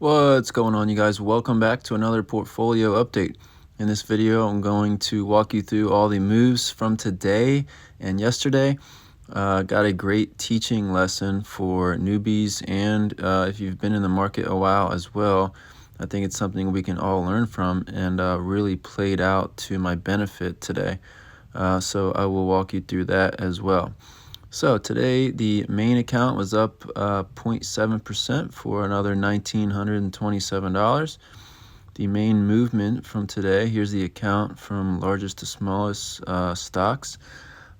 What's going on, you guys? Welcome back to another portfolio update. In this video, I'm going to walk you through all the moves from today and yesterday. Got a great teaching lesson for newbies and if you've been in the market a while as well. I think it's something we can all learn from and really played out to my benefit today. So I will walk you through that as well. So today the main account was up 0.7% for another $1,927. The main movement from today, here's the account from largest to smallest stocks.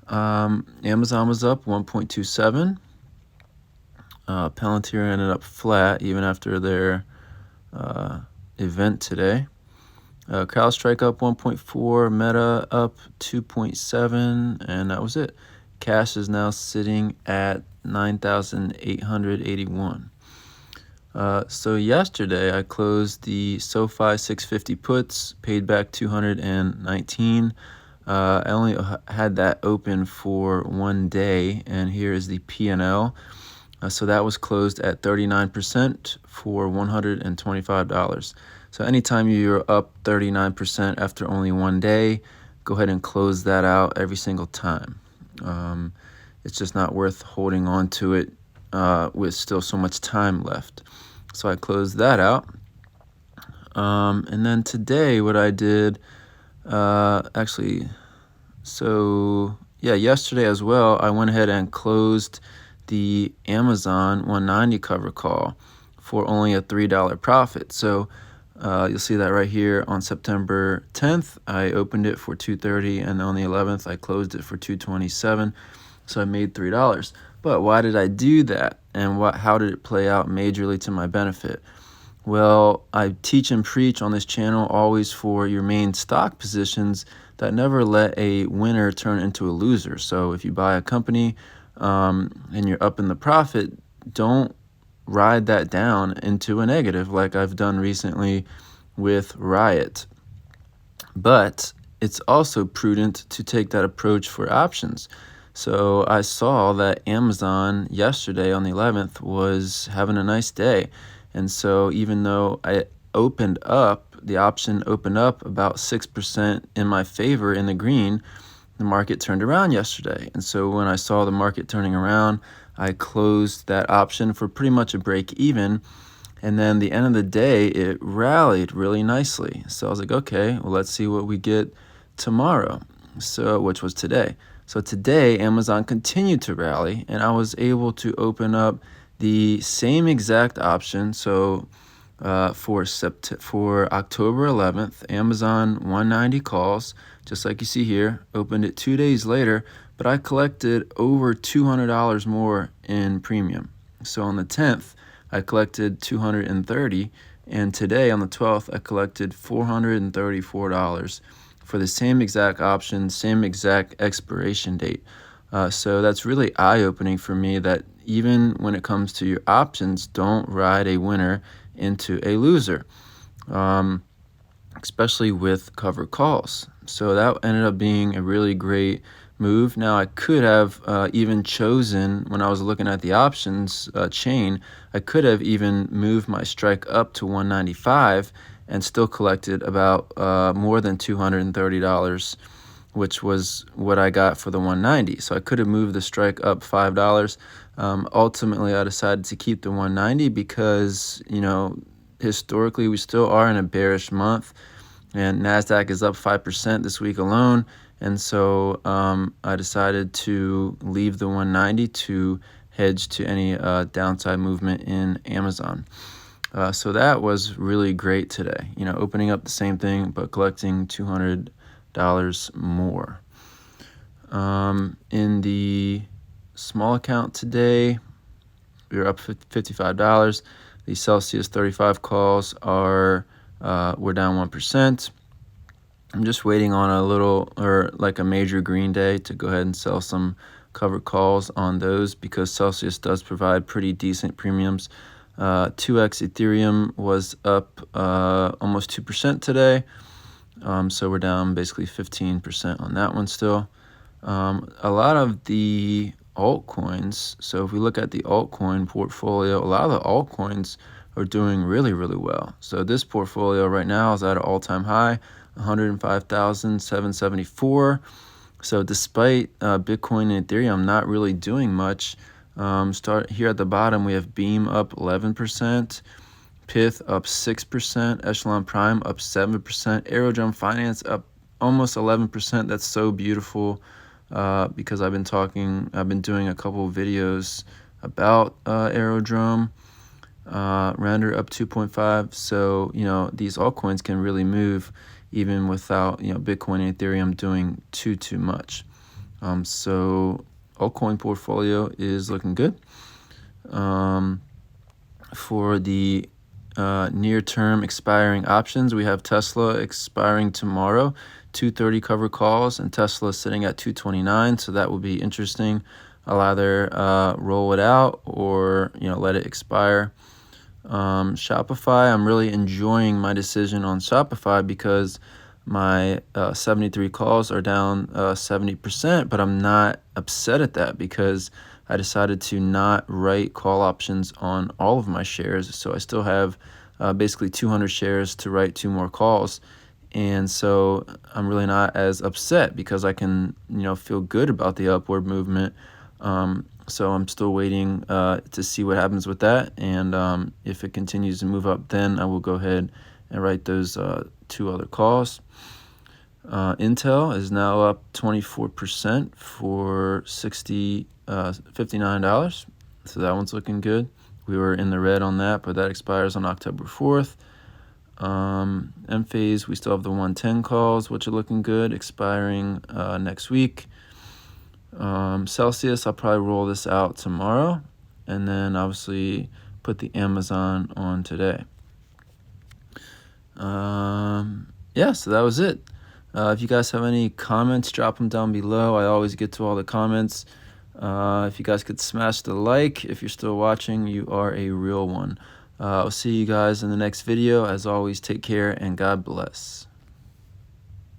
Amazon was up 1.27. Palantir ended up flat even after their event today. CrowdStrike up 1.4, Meta up 2.7, and that was it. Cash is now sitting at 9,881. So yesterday I closed the SoFi 650 puts, paid back 219. I only had that open for 1 day, and here is the P&L. So that was closed at 39% for $125. So anytime you're up 39% after only 1 day, go ahead and close that out every single time. It's just not worth holding on to it with still so much time left. So I closed that out. And then today what I did, yesterday as well, I went ahead and closed the Amazon 190 cover call for only a $3 profit. So you'll see that right here on September 10th, I opened it for $230, and on the 11th, I closed it for $227. So I made $3. But why did I do that? And how did it play out majorly to my benefit? Well, I teach and preach on this channel always for your main stock positions that never let a winner turn into a loser. So if you buy a company and you're up in the profit, don't ride that down into a negative like I've done recently with Riot. But it's also prudent to take that approach for options. So I saw that Amazon yesterday on the 11th was having a nice day. And so even though the option opened up about 6% in my favor in the green, the market turned around yesterday. And so when I saw the market turning around, I closed that option for pretty much a break even. And then the end of the day, it rallied really nicely. So I was like, okay, well, let's see what we get tomorrow. So, which was today. So today, Amazon continued to rally, and I was able to open up the same exact option. So for October 11th, Amazon 190 calls, just like you see here, opened it 2 days later, but I collected over $200 more in premium. So on the 10th, I collected $230, and today on the 12th, I collected $434 for the same exact option, same exact expiration date. So that's really eye-opening for me that even when it comes to your options, don't ride a winner into a loser, especially with covered calls. So that ended up being a really great move. Now I could have even chosen, when I was looking at the options chain, I could have even moved my strike up to 195 and still collected about more than $230, which was what I got for the 190. So I could have moved the strike up $5. Ultimately, I decided to keep the 190 because, historically we still are in a bearish month, and NASDAQ is up 5% this week alone. And so I decided to leave the 190 to hedge to any downside movement in Amazon. So that was really great today, opening up the same thing, but collecting $200 more. In the small account today, we were up $55. The Celsius 35 calls we're down 1%. I'm just waiting on a major green day to go ahead and sell some covered calls on those because Celsius does provide pretty decent premiums. 2x Ethereum was up almost 2% today. So we're down basically 15% on that one still. A lot of the altcoins, so if we look at the altcoin portfolio, a lot of the altcoins are doing really, really well. So this portfolio right now is at an all-time high, 105,774. So despite Bitcoin and Ethereum not really doing much, start here at the bottom, we have Beam up 11%, Pyth up 6%, Echelon Prime up 7%, Aerodrome Finance up almost 11%. That's so beautiful because I've been doing a couple of videos about Aerodrome. Render up 2.5. So these altcoins can really move even without Bitcoin and Ethereum doing too much. So altcoin portfolio is looking good. For the near-term expiring options, we have Tesla expiring tomorrow, 230 cover calls, and Tesla sitting at 229. So that will be interesting. I'll either roll it out or let it expire. Shopify, I'm really enjoying my decision on Shopify because my 73 calls are down 70%, but I'm not upset at that because I decided to not write call options on all of my shares. So I still have basically 200 shares to write 2 more calls. And so I'm really not as upset because I can, feel good about the upward movement. So I'm still waiting to see what happens with that. And if it continues to move up, then I will go ahead and write those 2 other calls. Intel is now up 24% for $59. So that one's looking good. We were in the red on that, but that expires on October 4th. Enphase, we still have the 110 calls, which are looking good, expiring next week. Celsius, I'll probably roll this out tomorrow, and then obviously put the Amazon on today. Yeah, so that was it. If you guys have any comments, drop them down below. I always get to all the comments. If you guys could smash the like, if you're still watching, you are a real one. I'll see you guys in the next video. As always, take care and God bless.